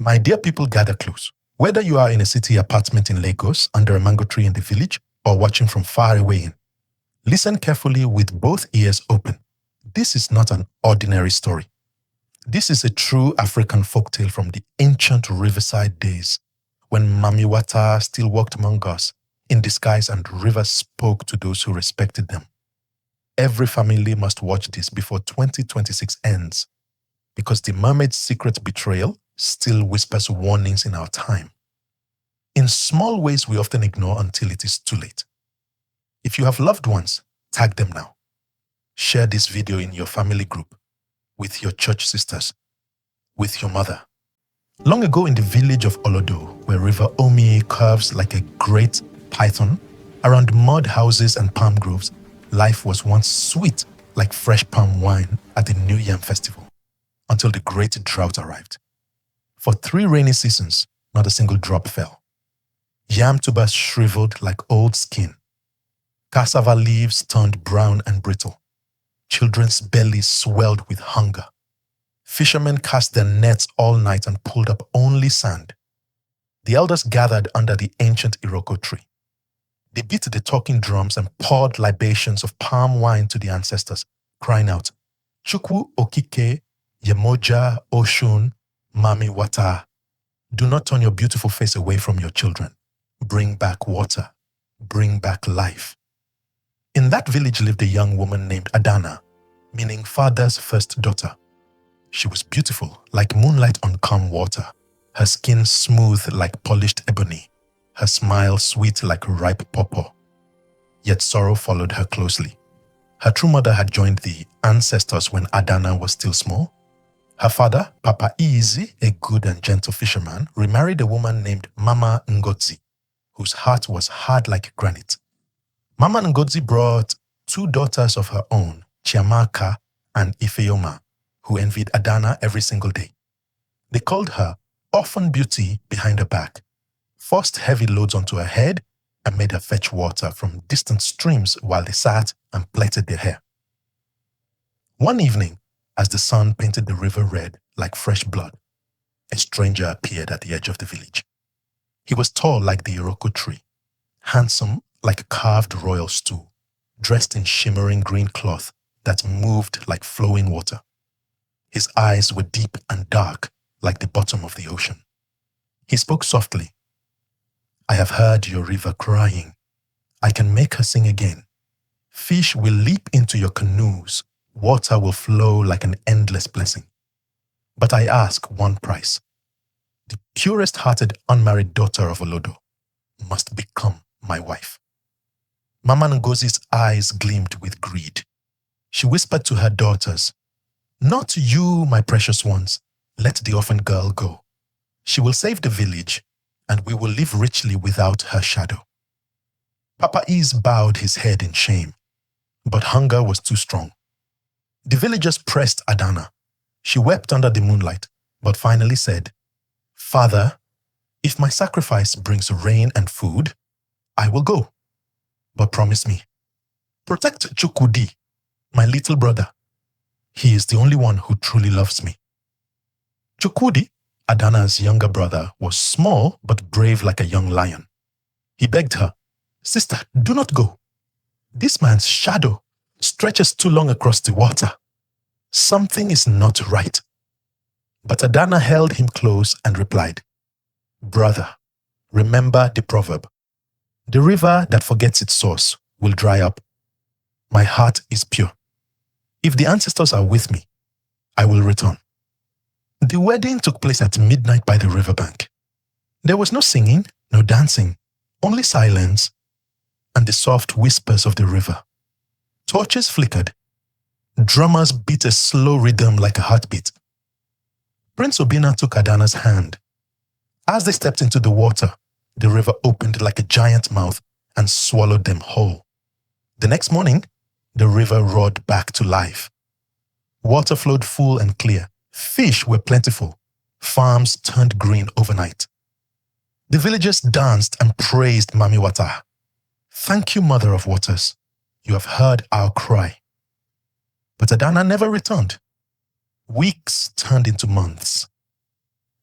My dear people, gather close. Whether you are in a city apartment in Lagos, under a mango tree in the village, or watching from far away in, listen carefully with both ears open. This is not an ordinary story. This is a true African folktale from the ancient riverside days, when Mami Wata still walked among us in disguise and rivers spoke to those who respected them. Every family must watch this before 2026 ends, because the mermaid's secret betrayal still whispers warnings in our time. In small ways we often ignore until it is too late. If you have loved ones, tag them now. Share this video in your family group, with your church sisters, with your mother. Long ago in the village of Olodo, where River Omi curves like a great python, around mud houses and palm groves, life was once sweet like fresh palm wine at the New Yam festival, until the great drought arrived. For 3 rainy seasons, not a single drop fell. Yam tubers shriveled like old skin. Cassava leaves turned brown and brittle. Children's bellies swelled with hunger. Fishermen cast their nets all night and pulled up only sand. The elders gathered under the ancient Iroko tree. They beat the talking drums and poured libations of palm wine to the ancestors, crying out, "Chukwu Okike, Yemoja Oshun, Mami Wata." Do not turn your beautiful face away from your children. Bring back water. Bring back life. In that village lived a young woman named Adanna, meaning father's first daughter. She was beautiful, like moonlight on calm water, her skin smooth like polished ebony, her smile sweet like ripe pawpaw. Yet sorrow followed her closely. Her true mother had joined the ancestors when Adanna was still small. Her father, Papa Easy, a good and gentle fisherman, remarried a woman named Mama Ngozi, whose heart was hard like granite. Mama Ngozi brought 2 daughters of her own, Chiamaka and Ifeoma, who envied Adanna every single day. They called her Orphan Beauty behind her back, forced heavy loads onto her head, and made her fetch water from distant streams while they sat and plaited their hair. One evening, as the sun painted the river red like fresh blood, a stranger appeared at the edge of the village. He was tall like the Iroko tree, handsome like a carved royal stool, dressed in shimmering green cloth that moved like flowing water. His eyes were deep and dark like the bottom of the ocean. He spoke softly. "I have heard your river crying. I can make her sing again. Fish will leap into your canoes. Water will flow like an endless blessing. But I ask one price. The purest-hearted unmarried daughter of Olodo must become my wife." Mama Ngozi's eyes gleamed with greed. She whispered to her daughters, "Not you, my precious ones. Let the orphan girl go. She will save the village, and we will live richly without her shadow." Papa Ease bowed his head in shame, but hunger was too strong. The villagers pressed Adanna. She wept under the moonlight, but finally said, "Father, if my sacrifice brings rain and food, I will go. But promise me, protect Chukwudi, my little brother. He is the only one who truly loves me." Chukwudi, Adanna's younger brother, was small but brave like a young lion. He begged her, "Sister, do not go. This man's shadow stretches too long across the water. Something is not right." But Adanna held him close and replied, "Brother, remember the proverb. The river that forgets its source will dry up. My heart is pure. If the ancestors are with me, I will return." The wedding took place at midnight by the riverbank. There was no singing, no dancing, only silence and the soft whispers of the river. Torches flickered. Drummers beat a slow rhythm like a heartbeat. Prince Obina took Adanna's hand. As they stepped into the water, the river opened like a giant mouth and swallowed them whole. The next morning, the river roared back to life. Water flowed full and clear. Fish were plentiful. Farms turned green overnight. The villagers danced and praised Mami Wata. "Thank you, Mother of Waters. You have heard our cry." But Adanna never returned. Weeks turned into months.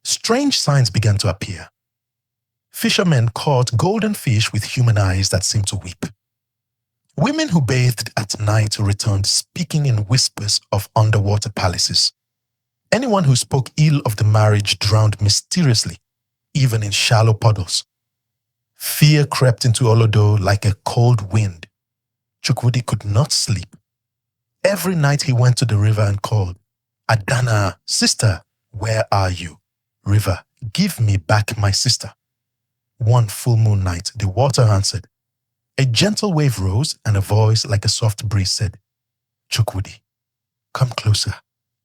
Strange signs began to appear. Fishermen caught golden fish with human eyes that seemed to weep. Women who bathed at night returned speaking in whispers of underwater palaces. Anyone who spoke ill of the marriage drowned mysteriously, even in shallow puddles. Fear crept into Olodo like a cold wind. Chukwudi could not sleep. Every night he went to the river and called, "Adanna, sister, where are you? River, give me back my sister." One full moon night, the water answered. A gentle wave rose and a voice like a soft breeze said, "Chukwudi, come closer,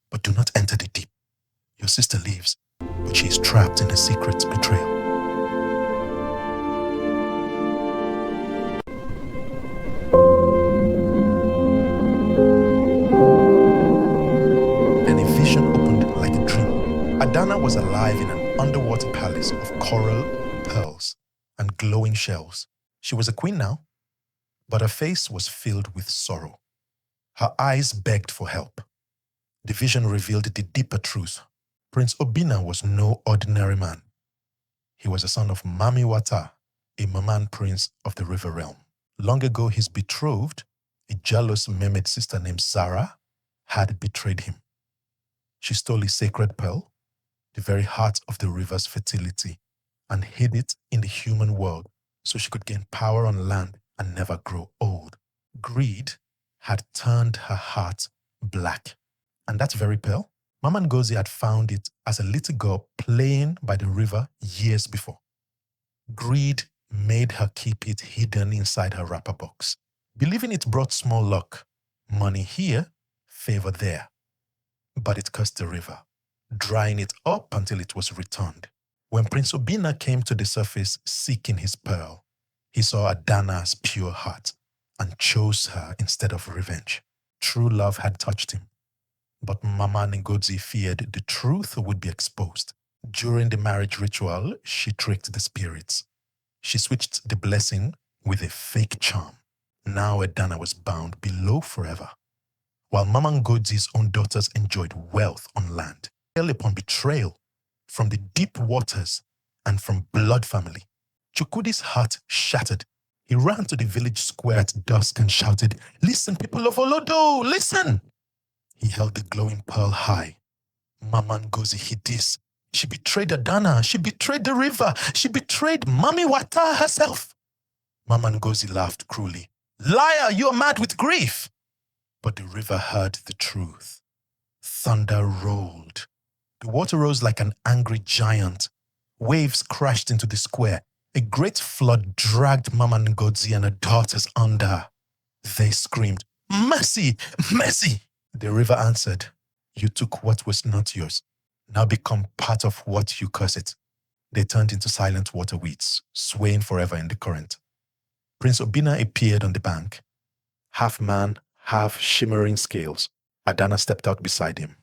but do not enter the deep. Your sister lives, but she is trapped in a secret betrayal." Then a vision opened like a dream. Adanna was alive in an underwater palace of coral, pearls, and glowing shells. She was a queen now, but her face was filled with sorrow. Her eyes begged for help. The vision revealed the deeper truth. Prince Obinna was no ordinary man. He was a son of Mami Wata, a Maman prince of the river realm. Long ago, his betrothed, a jealous Mermaid sister named Zara, had betrayed him. She stole his sacred pearl, the very heart of the river's fertility, and hid it in the human world so she could gain power on land and never grow old. Greed had turned her heart black. And that very pearl, Mama Ngozi had found it as a little girl playing by the river years before. Greed made her keep it hidden inside her wrapper box, believing it brought small luck, money here, favor there. But it cursed the river, drying it up until it was returned. When Prince Obinna came to the surface seeking his pearl, he saw Adanna's pure heart and chose her instead of revenge. True love had touched him, but Mama Ngozi feared the truth would be exposed. During the marriage ritual, she tricked the spirits. She switched the blessing with a fake charm. Now Adanna was bound below forever, while Mama Ngozi's own daughters enjoyed wealth on land. Betrayal upon betrayal, from the deep waters and from blood family. Chukwudi's heart shattered. He ran to the village square at dusk and shouted, "Listen, people of Olodo, listen!" He held the glowing pearl high. Mama Ngozi hid this. She betrayed Adanna. She betrayed the river. She betrayed Mami Wata herself. Mama Ngozi laughed cruelly. "Liar, you are mad with grief." But the river heard the truth. Thunder rolled. The water rose like an angry giant. Waves crashed into the square. A great flood dragged Mama Ngozi and her daughters under. They screamed, "Mercy! Mercy!" The river answered, "You took what was not yours. Now become part of what you curse it." They turned into silent water weeds, swaying forever in the current. Prince Obinna appeared on the bank. Half man, half shimmering scales. Adanna stepped out beside him.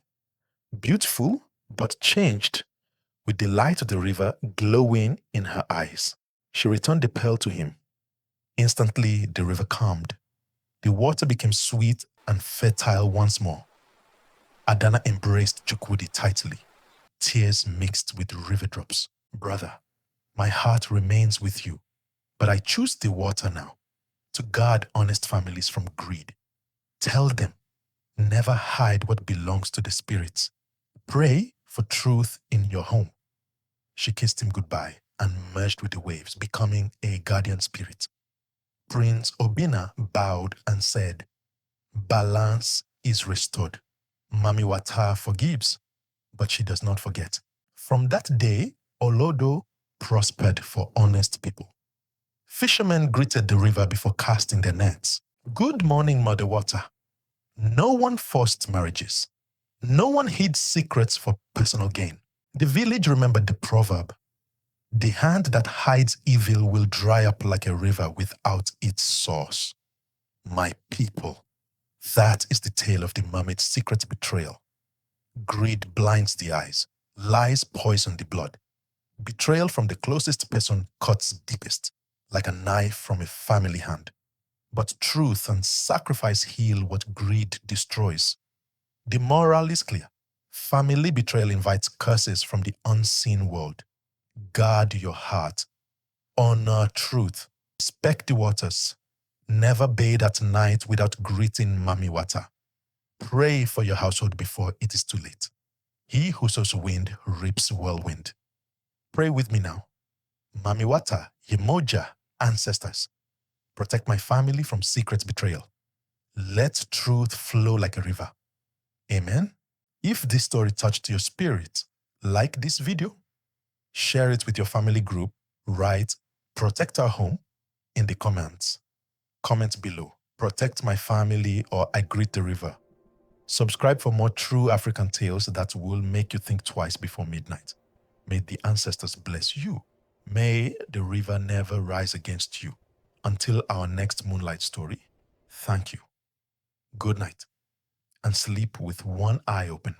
Beautiful, but changed, with the light of the river glowing in her eyes. She returned the pearl to him. Instantly, the river calmed. The water became sweet and fertile once more. Adanna embraced Chukwudi tightly. Tears mixed with river drops. "Brother, my heart remains with you, but I choose the water now, to guard honest families from greed. Tell them, never hide what belongs to the spirits. Pray for truth in your home." She kissed him goodbye and merged with the waves, becoming a guardian spirit. Prince Obinna bowed and said, "Balance is restored. Mami Wata forgives, but she does not forget." From that day, Olodo prospered for honest people. Fishermen greeted the river before casting their nets. "Good morning, Mother Water." No one forced marriages. No one hid secrets for personal gain. The village remembered the proverb, "The hand that hides evil will dry up like a river without its source." My people, that is the tale of the mermaid's secret betrayal. Greed blinds the eyes. Lies poison the blood. Betrayal from the closest person cuts deepest, like a knife from a family hand. But truth and sacrifice heal what greed destroys. The moral is clear. Family betrayal invites curses from the unseen world. Guard your heart. Honor truth. Respect the waters. Never bathe at night without greeting Mami Wata. Pray for your household before it is too late. He who sows wind reaps whirlwind. Pray with me now. Mami Wata, Yemoja, ancestors, protect my family from secret betrayal. Let truth flow like a river. Amen. If this story touched your spirit, like this video, share it with your family group, write "Protect our home" in the comments. Comment below, "Protect my family" or "I greet the river." Subscribe for more true African tales that will make you think twice before midnight. May the ancestors bless you. May the river never rise against you. Until our next moonlight story, thank you. Good night, and sleep with one eye open.